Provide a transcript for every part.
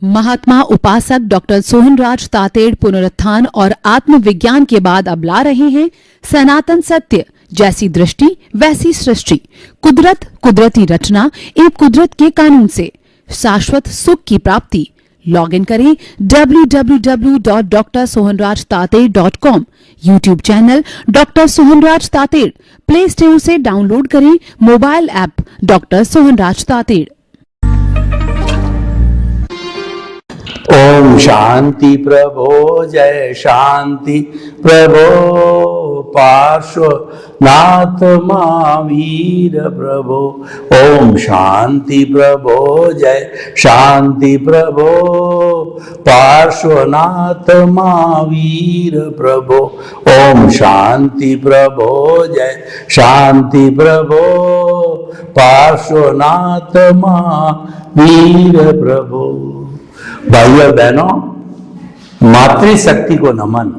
महात्मा उपासक डॉक्टर सोहनराज तातेड़ पुनरुत्थान और आत्मविज्ञान के बाद अब ला रहे हैं सनातन सत्य, जैसी दृष्टि वैसी सृष्टि, कुदरत, कुदरती रचना एवं कुदरत के कानून से शाश्वत सुख की प्राप्ति। लॉग इन करें www.drsohanrajtated.com, YouTube channel doctor Sohanraj Tated, play store से डाउनलोड करें mobile app doctor Sohanraj Tated. ओम शांति प्रभो, जय शांति प्रभो, पार्श्वनाथ महावीर प्रभो। ओम शांति प्रभो, जय शांति प्रभो, पार्श्वनाथ महावीर प्रभो। ओम शांति प्रभो, जय शांति प्रभो, पार्श्वनाथ महावीर प्रभो। भाइयों बहनों, मातृशक्ति को नमन।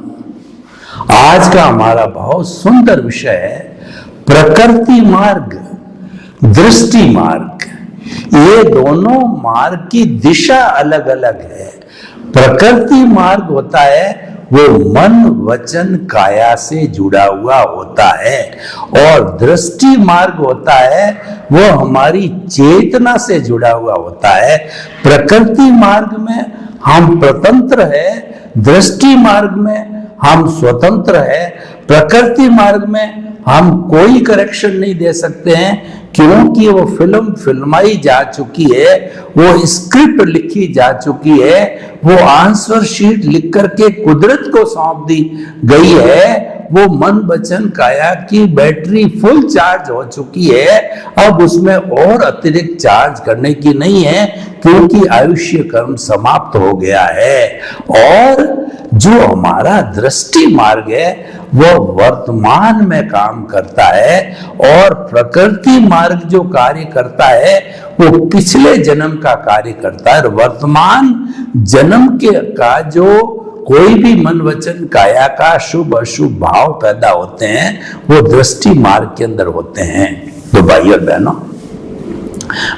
आज का हमारा बहुत सुंदर विषय है प्रकृति मार्ग, दृष्टि मार्ग। ये दोनों मार्ग की दिशा अलग अलग है। प्रकृति मार्ग होता है वो मन वचन काया से जुड़ा हुआ होता है, और दृष्टि मार्ग होता है वो हमारी चेतना से जुड़ा हुआ होता है। प्रकृति मार्ग में हम स्वतंत्र है, दृष्टि मार्ग में हम स्वतंत्र है। प्रकृति मार्ग में हम कोई करेक्शन नहीं दे सकते हैं, क्योंकि वो फिल्म फिल्माई जा चुकी है, वो स्क्रिप्ट लिखी जा चुकी है, वो आंसर शीट लिख करके कुदरत को सौंप दी गई है। वो मन वचन काया की बैटरी फुल चार्ज हो चुकी है, अब उसमें और अतिरिक्त चार्ज करने की नहीं है, क्योंकि आयुष्य कर्म समाप्त हो गया है। और जो हमारा दृष्टि मार्ग है वो वर्तमान में काम करता है, और प्रकृति मार्ग जो कार्य करता है वो पिछले जन्म का कार्य करता है। वर्तमान जन्म के का जो कोई भी मन वचन काया का शुभ अशुभ भाव पैदा होते हैं वो दृष्टि मार्ग के अंदर होते हैं। तो भाइयों बहनों,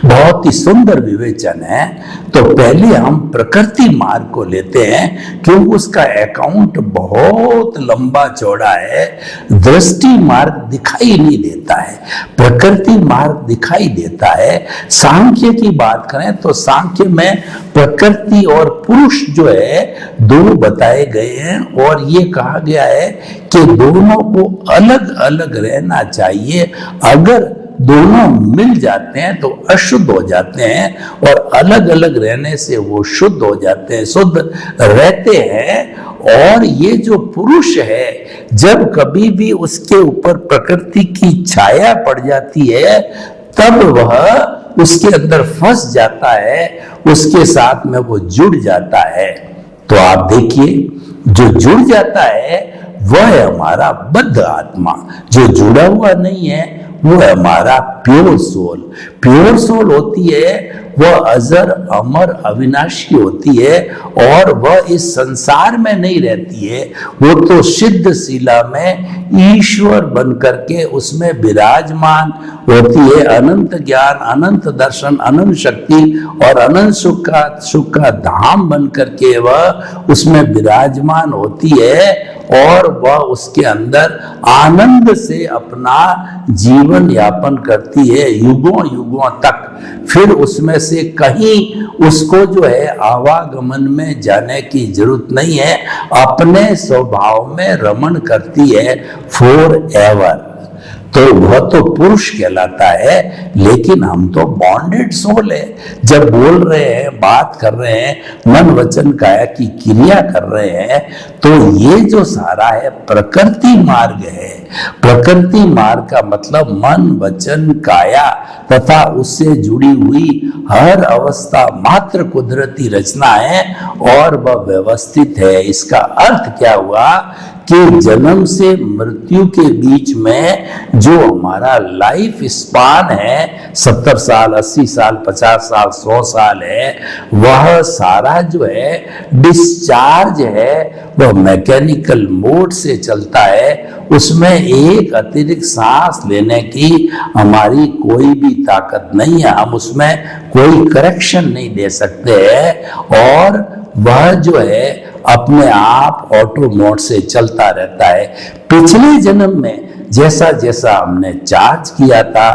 बहुत ही सुंदर विवेचन है। तो पहले हम प्रकृति मार्ग को लेते हैं, क्योंकि उसका अकाउंट बहुत लंबा चौड़ा है। दृष्टि मार्ग दिखाई नहीं देता है, प्रकृति मार्ग दिखाई देता है। सांख्य की बात करें तो सांख्य में प्रकृति और पुरुष जो है दोनों बताए गए हैं, और ये कहा गया है कि दोनों को अलग अलग रहना चाहिए। अगर दोनों मिल जाते हैं तो अशुद्ध हो जाते हैं, और अलग अलग रहने से वो शुद्ध हो जाते हैं, शुद्ध रहते हैं। और ये जो पुरुष है, जब कभी भी उसके ऊपर प्रकृति की छाया पड़ जाती है तब वह उसके अंदर फंस जाता है, उसके साथ में वो जुड़ जाता है। तो आप देखिए, जो जुड़ जाता है वह है हमारा बद्ध आत्मा, जो जुड़ा हुआ नहीं है वो है हमारा प्योर सोल। प्योर सोल होती है वह अजर अमर अविनाशी होती है, और वह इस संसार में नहीं रहती है। वो तो सिद्ध शिला में ईश्वर बन करके उसमें विराजमान होती है। अनंत ज्ञान, अनंत दर्शन, अनंत शक्ति और अनंत सुख का धाम बन करके वह उसमें विराजमान होती है, और वह उसके अंदर आनंद से अपना जीवन यापन करती है युगों युगों तक। फिर उसमें से कहीं उसको जो है आवागमन में जाने की जरूरत नहीं है, अपने स्वभाव में रमण करती है फॉर एवर। तो वह तो पुरुष कहलाता है, लेकिन हम तो बॉन्डेड सोल है। जब बोल रहे हैं, बात कर रहे हैं, मन वचन काया की क्रिया कर रहे हैं, तो ये जो सारा है प्रकृति मार्ग है। प्रकृति मार्ग का मतलब मन वचन काया तथा उससे जुड़ी हुई हर अवस्था मात्र कुदरती रचना है, और वह व्यवस्थित है। इसका अर्थ क्या हुआ कि जन्म से मृत्यु के बीच में जो हमारा लाइफ स्पान है 70 साल, 80 साल, 50 साल, 100 साल है, वह सारा जो है डिस्चार्ज है, वह मैकेनिकल मोड से चलता है। उसमें एक अतिरिक्त सांस लेने की हमारी कोई भी ताकत नहीं है, हम उसमें कोई करेक्शन नहीं दे सकते हैं और वह जो है अपने आप ऑटो मोड से चलता रहता है। पिछले जन्म में जैसा जैसा हमने चार्ज किया था,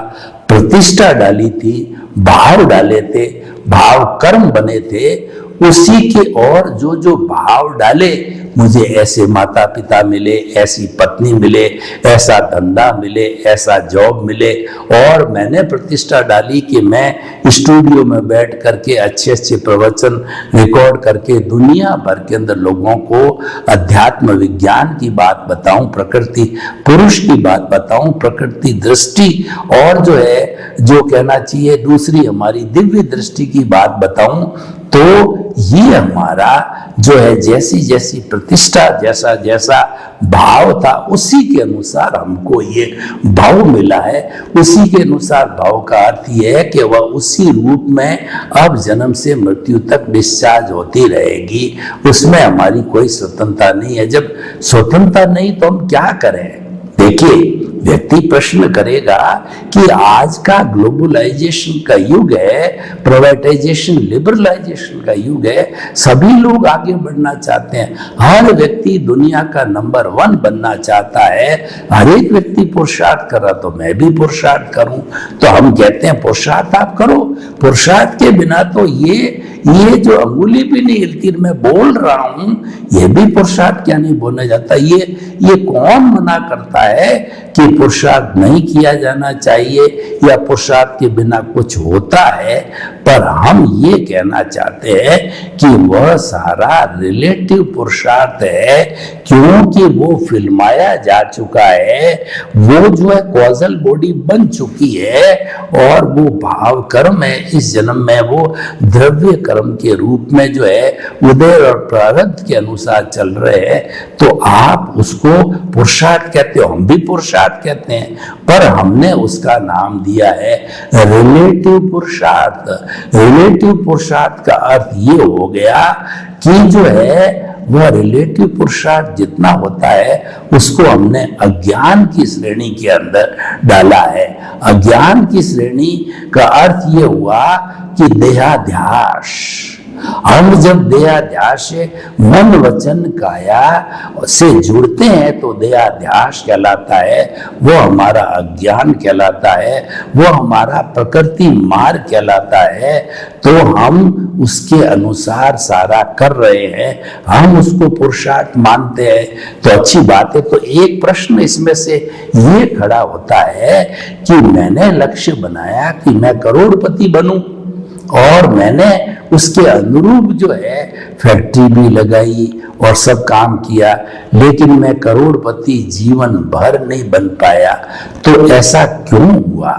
प्रतिष्ठा डाली थी, भाव डाले थे, भाव कर्म बने थे, उसी के और जो जो भाव डाले, मुझे ऐसे माता पिता मिले, ऐसी पत्नी मिले, ऐसा धंधा मिले, ऐसा जॉब मिले, और मैंने प्रतिष्ठा डाली कि मैं स्टूडियो में बैठ करके अच्छे अच्छे प्रवचन रिकॉर्ड करके दुनिया भर के अंदर लोगों को अध्यात्म विज्ञान की बात बताऊं, प्रकृति पुरुष की बात बताऊं, प्रकृति दृष्टि और जो है जो कहना चाहिए दूसरी हमारी दिव्य दृष्टि की बात बताऊं। तो ये हमारा जो है जैसी जैसी प्रतिष्ठा, जैसा जैसा भाव था, उसी के अनुसार हमको ये भाव मिला है। उसी के अनुसार भाव का अर्थ ये है कि वह उसी रूप में अब जन्म से मृत्यु तक डिस्चार्ज होती रहेगी, उसमें हमारी कोई स्वतंत्रता नहीं है। जब स्वतंत्रता नहीं तो हम क्या करें? देखिए, व्यक्ति प्रश्न करेगा कि आज का ग्लोबलाइजेशन का युग है, प्राइवेटाइजेशन, लिबरलाइजेशन का युग है, सभी लोग आगे बढ़ना चाहते हैं, हर व्यक्ति दुनिया का नंबर 1 बनना चाहता है, हर एक व्यक्ति पुरुषार्थ कर रहा, तो मैं भी पुरुषार्थ करूं। तो हम कहते हैं पुरुषार्थ आप करो, पुरुषार्थ के बिना तो ये जो अंगुली भी नहीं हिलती, मैं बोल रहा हूं, ये भी पुरुषार्थ क्या नहीं बोला जाता? ये कौन मना करता है कि पुरुषार्थ नहीं किया जाना चाहिए या पुरुषार्थ के बिना कुछ होता है? पर हम ये कहना चाहते हैं कि वह सारा रिलेटिव पुरुषार्थ है, क्योंकि वो फिल्माया जा चुका है, वो जो है कॉजल बॉडी बन चुकी है और वो भाव कर्म है। इस जन्म में वो द्रव्य कर्म के रूप में जो है उदय और प्रारब्ध के अनुसार चल रहे हैं। तो आप उसको पुरुषार्थ कहते हो, हम भी पुरुषार्थ कहते हैं, पर हमने उसका नाम दिया है रिलेटिव पुरुषार्थ। रिलेटिव पुरुषार्थ का अर्थ ये हो गया कि जो है वह रिलेटिव पुरुषार्थ जितना होता है उसको हमने अज्ञान की श्रेणी के अंदर डाला है। अज्ञान की श्रेणी का अर्थ ये हुआ कि देहाध्यास। हम जब देहाध्यास से मन वचन काया से जुड़ते हैं तो देहाध्यास कहलाता है, वो हमारा अज्ञान कहलाता है, वो हमारा प्रकृति मार्ग कहलाता है। तो हम उसके अनुसार सारा कर रहे हैं, हम उसको पुरुषार्थ मानते हैं, तो अच्छी बात है। तो एक प्रश्न इसमें से ये खड़ा होता है कि मैंने लक्ष्य बनाया कि मैं करोड़पति बनूं और मैंने उसके अनुरूप जो है फैक्ट्री भी लगाई और सब काम किया, लेकिन मैं करोड़पति जीवन भर नहीं बन पाया। तो ऐसा क्यों हुआ?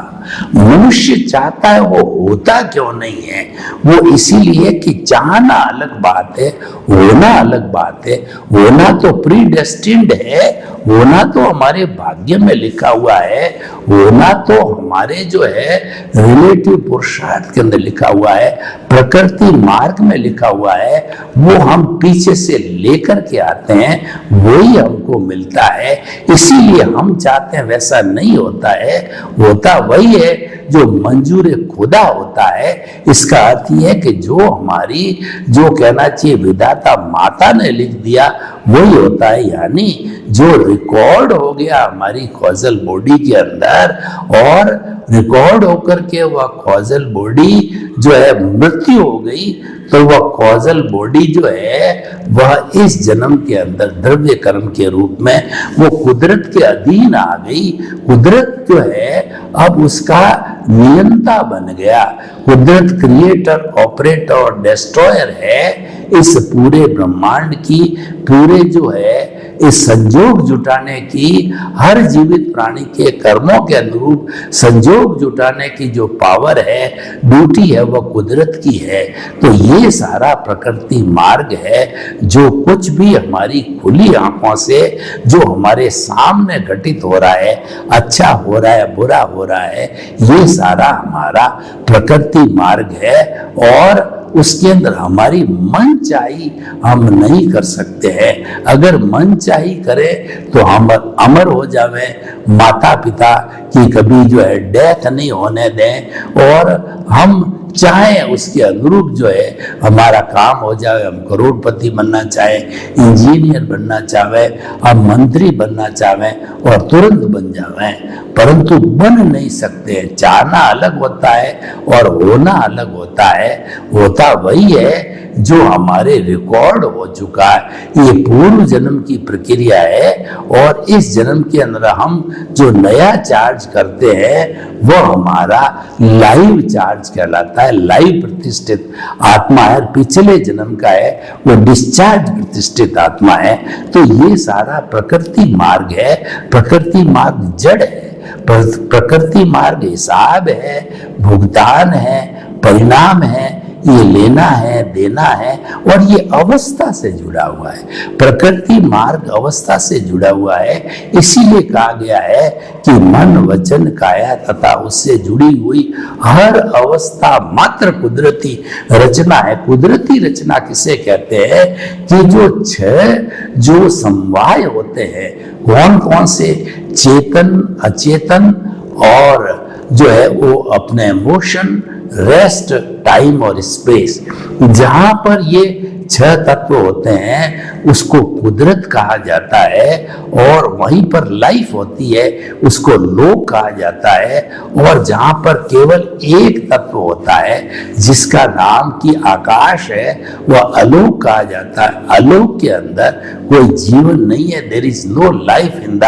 मनुष्य चाहता है, वो होता क्यों नहीं है? वो इसीलिए कि चाहना अलग बात है, होना अलग बात है। होना तो प्री डेस्टिन्ड है, होना तो हमारे भाग्य में लिखा हुआ है, होना तो हमारे जो है रिलेटिव पुरुषार्थ के अंदर लिखा हुआ है, प्रकृति मार्ग में लिखा हुआ है। वो हम पीछे से लेकर के आते हैं, वही हमको मिलता है। इसीलिए हम चाहते हैं, वैसा नहीं होता है, होता वही है जो मंजूर खुदा होता है। इसका अर्थ यह है कि जो हमारी जो कहना चाहिए विधाता माता ने लिख दिया वही होता है, यानी जो रिकॉर्ड हो गया हमारी कॉजल बॉडी के अंदर और रिकॉर्ड होकर के वह कॉजल बॉडी जो है मृत्यु हो गई, तो वह कॉजल बॉडी जो है वह इस जन्म के अंदर द्रव्य कर्म के रूप में वो कुदरत के अधीन आ गई। कुदरत जो है अब उसका नियंता बन गया। कुदरत क्रिएटर, ऑपरेटर और डिस्ट्रॉयर है इस पूरे ब्रह्मांड की, पूरे जो है इस संजोग जुटाने की, हर जीवित प्राणी के कर्मों के अनुरूप संजोग जुटाने की जो पावर है, ड्यूटी है, वह कुदरत की है। तो ये सारा प्रकृति मार्ग है। जो कुछ भी हमारी खुली आंखों से जो हमारे सामने घटित हो रहा है, अच्छा हो रहा है, बुरा हो रहा है, ये सारा हमारा प्रकृति मार्ग है। और उसके अंदर हमारी मनचाही हम नहीं कर सकते हैं। अगर मनचाही करें तो हम अमर हो जावे, माता पिता की कभी जो है डेथ नहीं होने दें, और हम चाहे उसके अनुरूप जो है हमारा काम हो जाए। हम करोड़पति बनना चाहे, इंजीनियर बनना चाहे, हम मंत्री बनना चाहे और तुरंत बन जावे, परंतु बन नहीं सकते। चाहना अलग होता है और होना अलग होता है। होता वही है जो हमारे रिकॉर्ड हो चुका है। ये पूर्व जन्म की प्रक्रिया है, और इस जन्म के अंदर हम जो नया चार्ज करते हैं वो हमारा लाइव चार्ज कहलाता है। लाइव प्रतिष्ठित आत्मा है, पिछले जन्म का है वो डिस्चार्ज प्रतिष्ठित आत्मा है। तो ये सारा प्रकृति मार्ग है। प्रकृति मार्ग जड़ है, प्रकृति मार्ग हिसाब है, भुगतान है, परिणाम है, ये लेना है, देना है, और ये अवस्था से जुड़ा हुआ है। प्रकृति मार्ग अवस्था से जुड़ा हुआ है। इसीलिए कहा गया है कि मन, वचन, काया तथा उससे जुड़ी हुई हर अवस्था मात्र कुदरती रचना है। कुदरती रचना किसे कहते हैं? कि जो छह जो समवाय होते हैं, कौन कौन से? चेतन, अचेतन, और जो है वो अपने इमोशन, रेस्ट, टाइम और स्पेस। जहां पर ये छह तत्व होते हैं उसको कुदरत कहा जाता है, और वहीं पर लाइफ होती है उसको लोक कहा जाता है। और जहां पर केवल एक तत्व होता है जिसका नाम की आकाश है, वह अलोक कहा जाता है। अलोक के अंदर कोई जीवन नहीं है, there is no life in the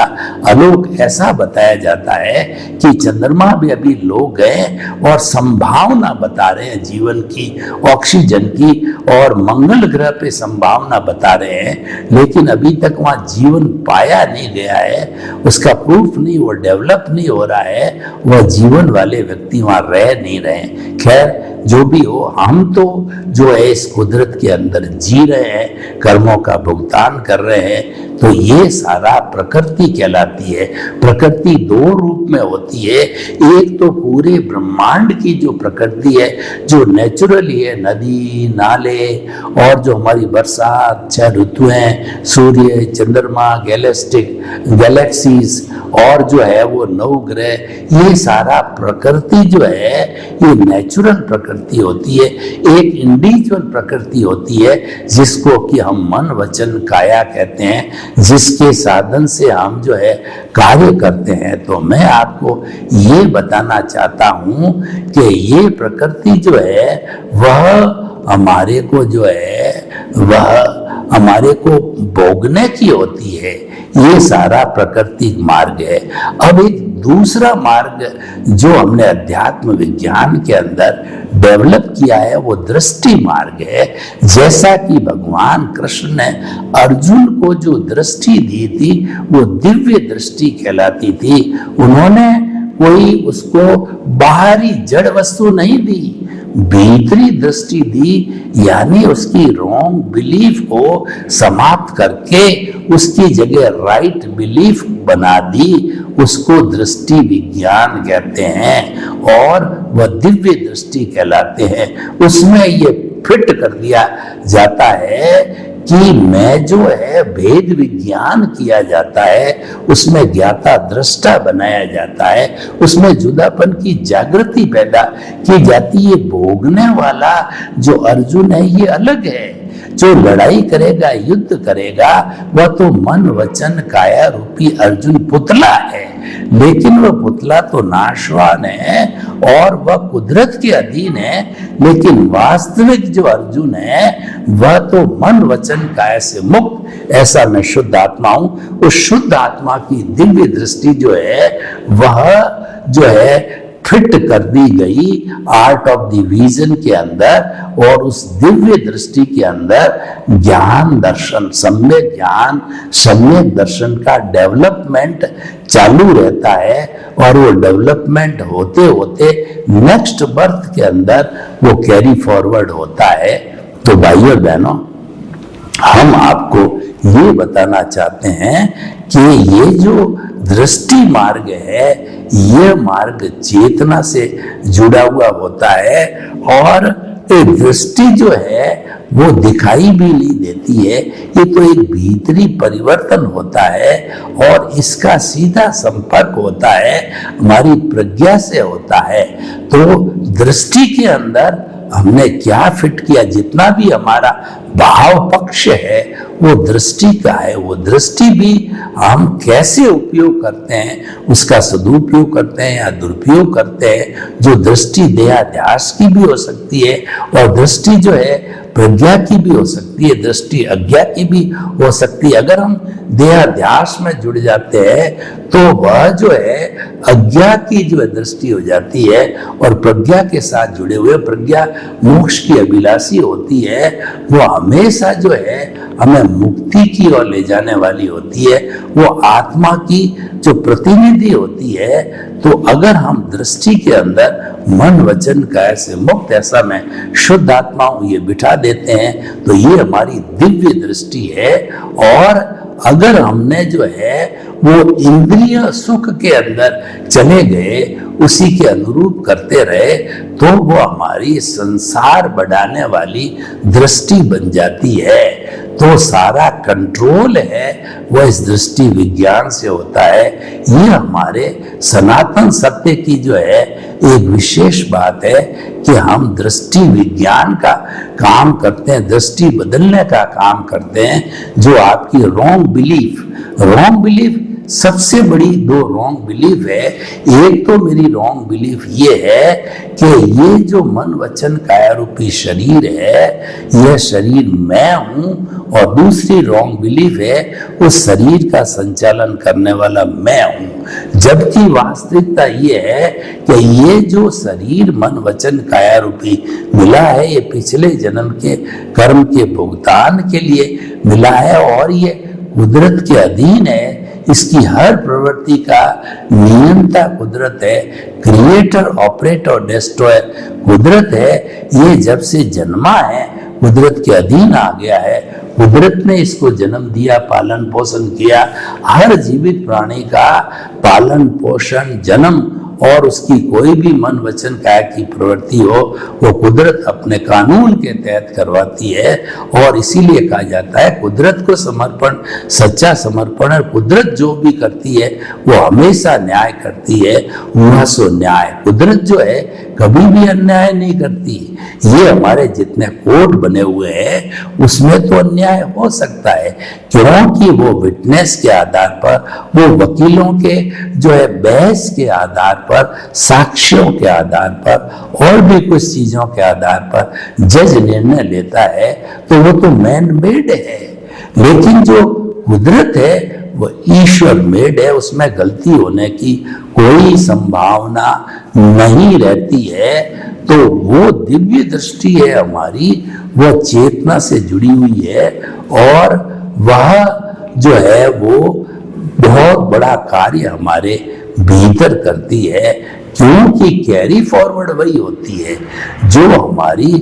अलोक। ऐसा बताया जाता है कि चंद्रमा भी अभी लोग गए और संभावना बता रहे हैं जीवन की, ऑक्सीजन की, और मंगल ग्रह पे संभावना बता रहे हैं, लेकिन अभी तक वहां जीवन पाया नहीं गया है, उसका प्रूफ नहीं, वो डेवलप नहीं हो रहा है, वह जीवन वाले व्यक्ति वहां रह नहीं रहे। खैर जो भी हो, हम तो जो है इस कुदरत के अंदर जी रहे हैं, कर्मों का भुगतान कर रहे हैं। तो ये सारा प्रकृति कहलाती है। प्रकृति दो रूप में होती है। एक तो पूरे ब्रह्मांड की जो प्रकृति है, जो नेचुरली है, नदी, नाले, और जो हमारी बरसात, छह ऋतुएं, सूर्य, चंद्रमा, गैलेक्सीज, और जो है वो नवग्रह, ये सारा प्रकृति जो है ये नेचुरल प्रकृति होती है। एक इंडिविजुअल प्रकृति होती है जिसको कि हम मन, वचन, काया कहते हैं, जिसके साधन से हम जो है कार्य करते हैं। तो मैं आपको ये बताना चाहता हूं कि ये प्रकृति जो है वह हमारे को जो है वह हमारे को भोगने की होती है। ये सारा प्राकृतिक मार्ग है। अब एक दूसरा मार्ग जो हमने अध्यात्म विज्ञान के अंदर डेवलप किया है वो दृष्टि मार्ग है। जैसा कि भगवान कृष्ण ने अर्जुन को जो दृष्टि दी थी वो दिव्य दृष्टि कहलाती थी। उन्होंने कोई उसको बाहरी जड़ वस्तु नहीं दी, भीतरी दृष्टि दी, यानी उसकी रॉन्ग बिलीफ को समाप्त करके उसकी जगह राइट बिलीफ बना दी। उसको दृष्टि विज्ञान कहते हैं और वह दिव्य दृष्टि कहलाते हैं। उसमें ये फिट कर दिया जाता है कि मैं जो है भेद विज्ञान किया जाता है, उसमें ज्ञाता दृष्टा बनाया जाता है, उसमें जुदापन की जागृति पैदा की जाती है। भोगने वाला जो अर्जुन है ये अलग है, जो लड़ाई करेगा, युद्ध करेगा, वह तो मन, वचन, काया रूपी अर्जुन पुतला है। लेकिन वह पुतला तो नाशवान है और वह कुदरत के अधीन है। लेकिन वास्तविक जो अर्जुन है वह तो मन, वचन, काया से मुक्त। ऐसा मैं शुद्ध आत्मा हूं। उस शुद्ध आत्मा की दिव्य दृष्टि जो है वह जो है फिट कर दी गई आर्ट ऑफ द विजन के अंदर, और उस दिव्य दृष्टि के अंदर ज्ञान दर्शन, सम्यक ज्ञान, सम्यक दर्शन का डेवलपमेंट चालू रहता है, और वो डेवलपमेंट होते होते नेक्स्ट बर्थ के अंदर वो कैरी फॉरवर्ड होता है। तो भाइयों बहनों, हम आपको ये बताना चाहते हैं कि ये जो दृष्टि मार्ग है, ये मार्ग चेतना से जुड़ा हुआ होता है, और ये दृष्टि जो है वो दिखाई भी नहीं देती है, ये तो एक भीतरी परिवर्तन होता है, और इसका सीधा संपर्क होता है हमारी प्रज्ञा से होता है। तो दृष्टि के अंदर हमने क्या फिट किया, जितना भी हमारा भाव पक्ष है वो दृष्टि का है, वो दृष्टि भी हम कैसे उपयोग करते हैं, उसका सदुपयोग करते हैं या दुरुपयोग करते हैं। जो दृष्टि देहाध्यास की भी हो सकती है, और दृष्टि जो है प्रज्ञा की भी हो सकती है, दृष्टि अज्ञा की भी हो सकती है। अगर हम देहाध्यास में जुड़ जाते हैं तो वह जो है अज्ञा की जो है दृष्टि हो जाती है, और प्रज्ञा के साथ जुड़े हुए, प्रज्ञा मोक्ष की अभिलाषी होती है, वो हमेशा जो है हमें मुक्ति की ओर ले जाने वाली होती है, वो आत्मा की जो प्रतिनिधि होती है। तो अगर हम दृष्टि के अंदर मन वचन काया से मुक्त ऐसा में शुद्ध आत्मा हूं ये बिठा देते हैं, तो ये हमारी दिव्य दृष्टि है। और अगर हमने जो है वो इंद्रिय सुख के अंदर चले गए, उसी के अनुरूप करते रहे, तो वो हमारी संसार बढ़ाने वाली दृष्टि बन जाती है। तो सारा कंट्रोल है वो इस दृष्टि विज्ञान से होता है। ये हमारे सनातन सत्य की जो है एक विशेष बात है कि हम दृष्टि विज्ञान का काम करते हैं, दृष्टि बदलने का काम करते हैं। जो आपकी रॉन्ग बिलीफ सबसे बड़ी दो रॉन्ग बिलीफ है। एक तो मेरी रॉन्ग बिलीफ ये है कि ये जो मन वचन काया रूपी शरीर है, यह शरीर मैं हूं, और दूसरी रॉन्ग बिलीफ है उस शरीर का संचालन करने वाला मैं हूं। जबकि वास्तविकता ये है कि ये जो शरीर मन वचन काया रूपी मिला है, ये पिछले जन्म के कर्म के भुगतान के लिए मिला है, और ये कुदरत के अधीन है। इसकी हर प्रवृत्ति का नियंता कुदरत है, क्रिएटर, ऑपरेटर, डिस्ट्रॉयर कुदरत है। ये जब से जन्मा है कुदरत के अधीन आ गया है, कुदरत ने इसको जन्म दिया, पालन पोषण किया। हर जीवित प्राणी का पालन पोषण, जन्म और उसकी कोई भी मन वचन काया की प्रवृत्ति हो, वो कुदरत अपने कानून के तहत करवाती है। और इसीलिए कहा जाता है कुदरत को समर्पण सच्चा समर्पण है। कुदरत जो भी करती है वो हमेशा न्याय करती है, वह सो न्याय। कुदरत जो है कभी भी अन्याय नहीं करती। ये हमारे जितने कोड बने हुए हैं उसमें तो अन्याय हो सकता है, क्योंकि वो विटनेस के आधार पर, वो वकीलों के जो है बहस के आधार पर, साक्ष्यों के आधार पर और भी कुछ चीजों के आधार पर जज निर्णय लेता है, तो वो तो मैन मेड है। लेकिन जो कुदरत है वो ईश्वर मेड है, उसमें गलती होने की कोई संभावना नहीं रहती है। तो वो दिव्य दृष्टि है हमारी, वो चेतना से जुड़ी हुई है, और वह जो है वो बहुत बड़ा कार्य हमारे भीतर करती है। क्योंकि कैरी फॉरवर्ड वही होती है जो हमारी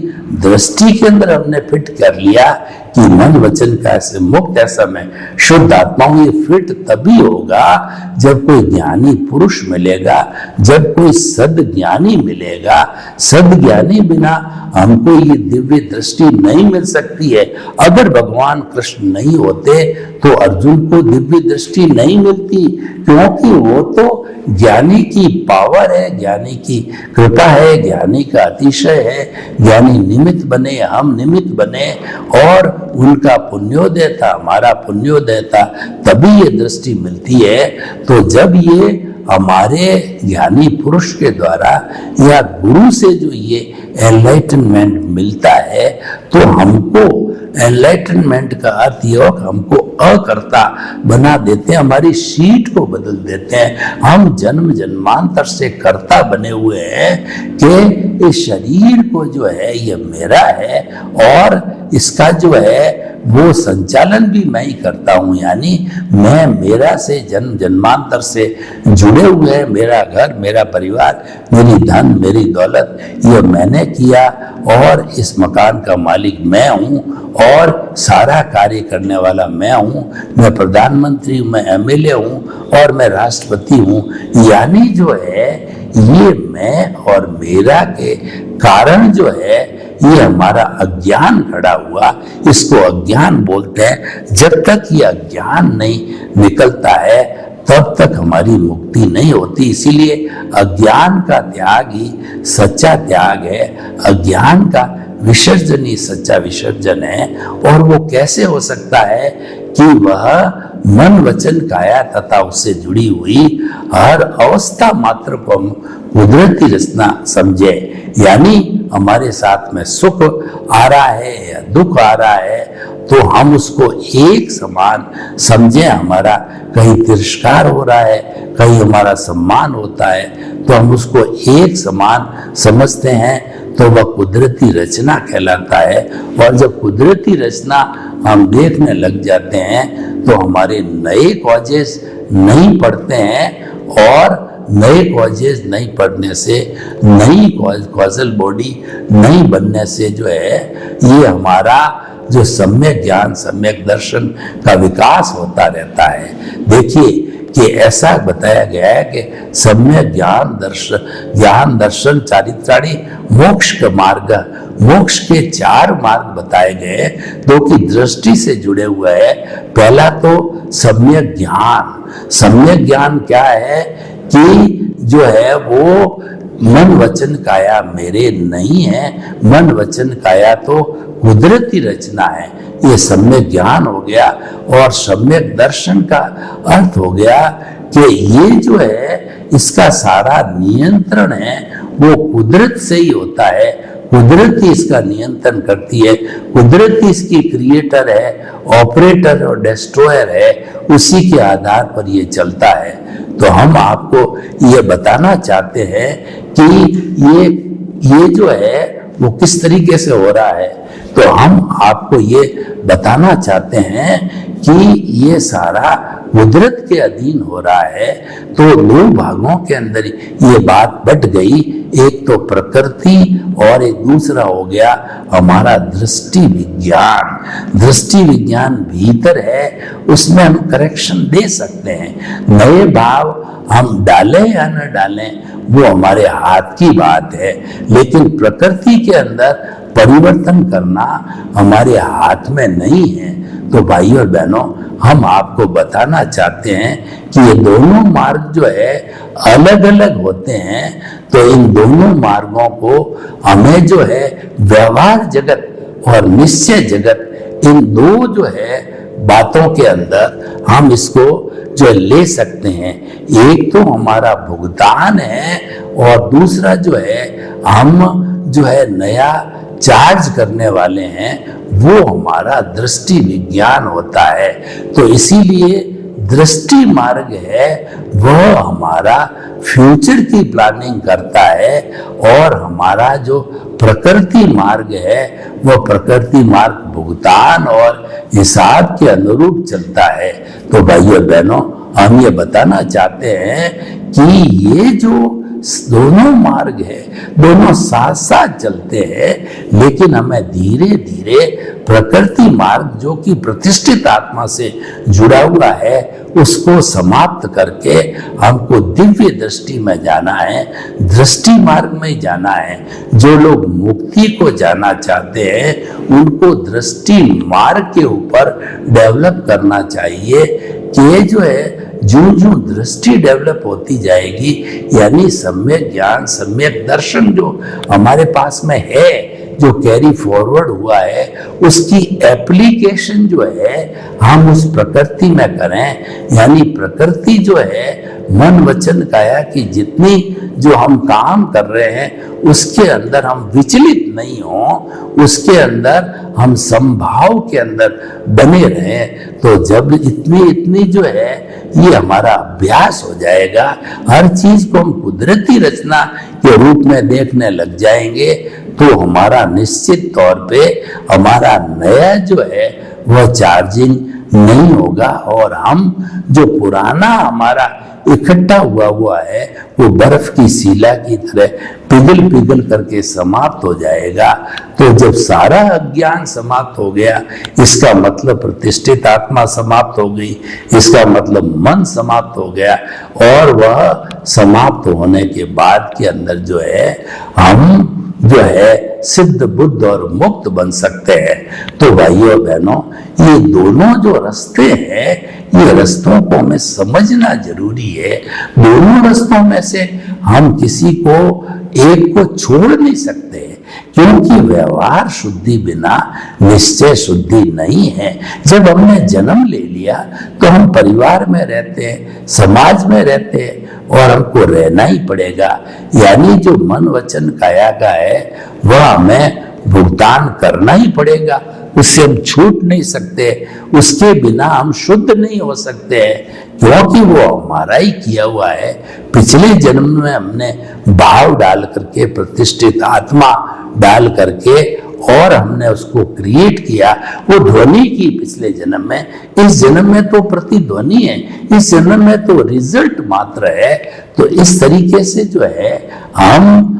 दृष्टि के अंदर हमने फिट कर लिया कि मन वचन का ऐसे मुक्त ऐसा मैं शुद्ध आत्मा हूं। ये फिट तभी होगा जब कोई ज्ञानी पुरुष मिलेगा, जब कोई सद्ज्ञानी मिलेगा। सद्ज्ञानी बिना हमको ये दिव्य दृष्टि नहीं मिल सकती है। अगर भगवान कृष्ण नहीं होते तो अर्जुन को दिव्य दृष्टि नहीं मिलती, क्योंकि वो तो ज्ञानी की पावर है, ज्ञानी की कृपा है, ज्ञानी का अतिशय है। ज्ञानी निमित्त बने, हम निमित्त बने, और उनका पुण्योदय था, हमारा पुण्योदय था, तभी ये दृष्टि मिलती है। तो जब ये हमारे ज्ञानी पुरुष के द्वारा या गुरु से जो ये एनलाइटनमेंट मिलता है, तो हमको एनलाइटनमेंट का अर्थ ये हो कि हमको अकर्ता बना देते हैं, हमारी सीट को बदल देते हैं। हम जन्म जन्मांतर से कर्ता बने हुए हैं कि इस शरीर को जो है ये मेरा है और इसका जो है वो संचालन भी मैं ही करता हूं। यानी मैं, मेरा से जन्म जन्मांतर से जुड़े हुए हैं। मेरा घर, मेरा परिवार, मेरी धन, मेरी दौलत, ये मैंने किया और इस मकान का मालिक मैं हूं और सारा कार्य करने वाला मैं हूं। मैं प्रधानमंत्री हूं, मैं एमएलए हूं और मैं राष्ट्रपति हूं। यानी जो है ये मैं और मेरा के कारण जो है ये हमारा अज्ञान खड़ा हुआ, इसको अज्ञान बोलते हैं। जब तक ये अज्ञान नहीं निकलता है तब तक हमारी मुक्ति नहीं होती। इसीलिए अज्ञान का त्याग ही सच्चा त्याग है। अज्ञान का विसर्जन ही सच्चा विसर्जन है। और वो कैसे हो सकता है कि वह मन वचन काया तथा उससे जुड़ी हुई हर अवस्था मात्र को हम कुदरती रचना समझे। यानी हमारे साथ में सुख आ रहा है या दुख आ रहा है तो हम उसको एक समान समझे। हमारा कहीं तिरस्कार हो रहा है, कहीं हमारा सम्मान होता है, तो हम उसको एक समान समझते हैं, तो वह कुदरती रचना कहलाता है। और जब कुदरती रचना हम देखने लग जाते हैं तो हमारे नए कॉजेस नहीं पड़ते हैं और नए कॉजेस नहीं पड़ने से, नई कॉजल बॉडी नहीं बनने से जो है ये हमारा जो सम्यक ज्ञान, सम्यक दर्शन का विकास होता रहता है। देखिए कि ऐसा बताया गया है कि सम्यक ज्ञान दर्शन चारित्राणी मोक्ष का मार्ग, मोक्ष के 4 मार्ग बताए गए, दो की दृष्टि से जुड़े हुए हैं। पहला तो सम्यक ज्ञान। सम्यक ज्ञान क्या है कि जो है वो मन वचन काया मेरे नहीं है, मन वचन काया तो कुदरती रचना है। ये सम्यक ज्ञान हो गया। और सम्यक दर्शन का अर्थ हो गया कि ये जो है इसका सारा नियंत्रण है वो कुदरत से ही होता है। कुदरत ही इसका नियंत्रण करती है, कुदरत ही इसकी क्रिएटर है, ऑपरेटर और डिस्ट्रॉयर है, उसी के आधार पर ये चलता है। तो हम आपको ये बताना चाहते हैं कि ये जो है वो किस तरीके से हो रहा है। तो हम आपको ये बताना चाहते हैं कि ये सारा कुदरत के अधीन हो रहा है। तो 2 भागों के अंदर ये बात बट गई, एक तो प्रकृति और एक दूसरा हो गया हमारा दृष्टि विज्ञान। दृष्टि विज्ञान भीतर है, उसमें हम करेक्शन दे सकते हैं। नए भाव हम डालें या न डालें वो हमारे हाथ की बात है, लेकिन प्रकृति के अंदर परिवर्तन करना हमारे हाथ में नहीं है। तो भाइयों और बहनों, हम आपको बताना चाहते हैं कि ये दोनों मार्ग जो है अलग अलग होते हैं। तो इन दोनों मार्गों को हमें जो है व्यवहार जगत और निश्चय जगत, इन 2 जो है बातों के अंदर हम इसको जो ले सकते हैं। एक तो हमारा भुगतान है और दूसरा जो है हम जो है नया चार्ज करने वाले हैं, वो हमारा दृष्टि विज्ञान होता है। तो इसीलिए दृष्टि मार्ग है वह हमारा फ्यूचर की प्लानिंग करता है और हमारा जो प्रकृति मार्ग है वह प्रकृति मार्ग भुगतान और हिसाब के अनुरूप चलता है। तो भाइयों बहनों, हम ये बताना चाहते हैं कि ये जो दोनों मार्ग है, दोनों साथ साथ चलते हैं, लेकिन हमें धीरे धीरे प्रकृति मार्ग जो कि प्रतिष्ठित आत्मा से जुड़ा हुआ है उसको समाप्त करके हमको दिव्य दृष्टि में जाना है, दृष्टि मार्ग में जाना है। जो लोग मुक्ति को जाना चाहते हैं उनको दृष्टि मार्ग के ऊपर डेवलप करना चाहिए कि जो है जो दृष्टि डेवलप होती जाएगी, यानी सम्यक ज्ञान, सम्यक दर्शन जो हमारे पास में है, जो कैरी फॉरवर्ड हुआ है उसकी एप्लीकेशन जो है हम उस प्रकृति में करें, यानी प्रकृति जो है मन वचन काया की जितनी जो हम काम कर रहे हैं उसके अंदर हम विचलित नहीं हो, उसके अंदर हम संभाव के अंदर बने रहें। तो जब इतनी इतनी जो है ये हमारा अभ्यास हो जाएगा, हर चीज को हम कुदरती रचना के रूप में देखने लग जाएंगे, तो हमारा निश्चित तौर पे हमारा नया जो है वह चार्जिंग नहीं होगा और हम जो पुराना हमारा इकट्ठा हुआ है वो बर्फ की शिला की तरह पिघल पिघल करके समाप्त हो जाएगा। तो जब सारा अज्ञान समाप्त हो गया, इसका मतलब प्रतिष्ठित आत्मा समाप्त हो गई, इसका मतलब मन समाप्त हो गया, और वह समाप्त होने के बाद के अंदर जो है हम जो है सिद्ध बुद्ध और मुक्त बन सकते हैं। तो भाइयों बहनों, ये दोनों जो रास्ते हैं, ये रास्तों को हमें समझना जरूरी है। दोनों रास्तों में से हम किसी को एक को छोड़ नहीं सकते, क्योंकि व्यवहार शुद्धि बिना निश्चय शुद्धि नहीं है। जब हमने जन्म ले लिया तो हम परिवार में रहते हैं, समाज में रहते हैं, और हमको रहना ही पड़ेगा। यानी जो मन वचन काया का है वह हमें भुगतान करना ही पड़ेगा, उससे हम छूट नहीं सकते, उसके बिना हम शुद्ध नहीं हो सकते हैं, क्योंकि वो हमारा ही किया हुआ है। पिछले जन्म में हमने भाव डाल करके, प्रतिष्ठित आत्मा डाल करके, और हमने उसको क्रिएट किया, वो ध्वनि की पिछले जन्म में। इस जन्म में तो प्रतिध्वनि है, इस जन्म में तो रिजल्ट मात्र है। तो इस तरीके से जो है हम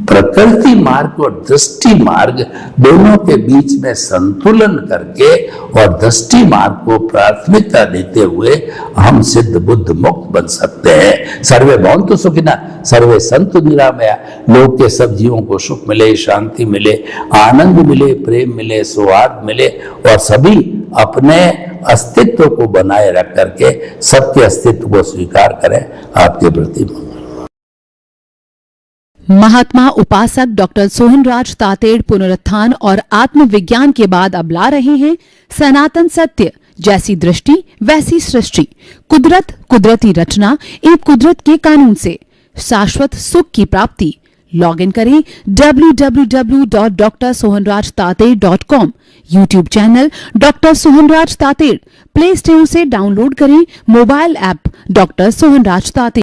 प्रकृति मार्ग और दृष्टि मार्ग दोनों के बीच में संतुलन करके और दृष्टि मार्ग को प्राथमिकता देते हुए हम सिद्ध बुद्ध मुक्त बन सकते हैं। सर्वे भवन्तु सुखिनः, सर्वे सन्तु निरामया। लोक के सब जीवों को सुख मिले, शांति मिले, आनंद मिले, प्रेम मिले, सौहार्द मिले, और सभी अपने अस्तित्व को बनाए रख करके सबके अस्तित्व को स्वीकार करें। आपके प्रति महात्मा उपासक डॉक्टर सोहनराज तातेड़ पुनरुत्थान और आत्मविज्ञान के बाद अब ला रहे हैं सनातन सत्य, जैसी दृष्टि वैसी सृष्टि, कुदरत कुदरती रचना, एक कुदरत के कानून से शाश्वत सुख की प्राप्ति। लॉग इन करें www.drsohanrajtated.com, YouTube channel doctor Sohanraj Tated, play store से डाउनलोड करें mobile app doctor Sohanraj Tated.